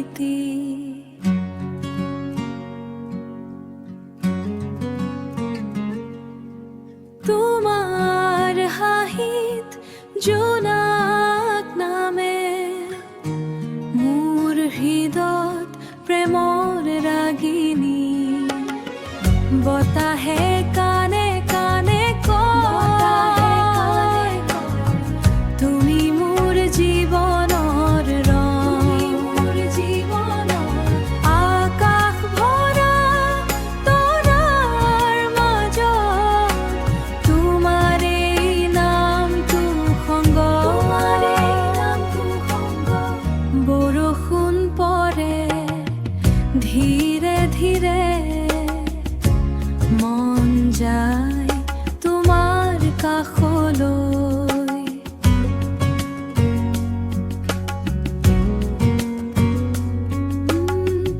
প্ৰীতি তোমাৰ হাঁহিত জোনাক নামে মোৰ হৃদয়ত প্ৰেমৰ ৰাগিনী বতাহে কানে কানে কয় তুমি মোৰ জীৱনৰ ৰং আকাশ ভৰা তৰাৰ মাজত তোমাৰ এই নামটো সংগ বৰষুণ পৰে ধীৰে ধীৰে মন যায় তোমাৰ কাষলৈ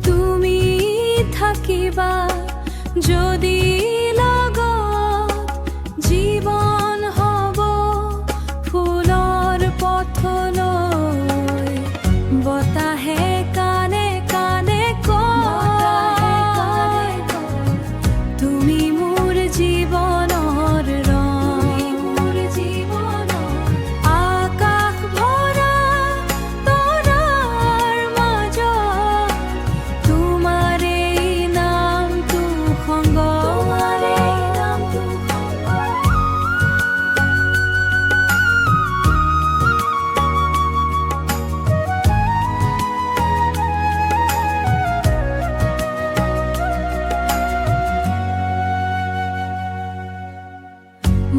তুমি থাকিবা যদি লগত জীৱন হ'ব ফুলৰ পথলৈ বতাহে কানে কানে কয় তুমি মোৰ জীৱনৰ ৰং আকাশ ভৰা তৰাৰ মাজত তোমাৰ এই নামটো সংগ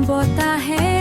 বতাহে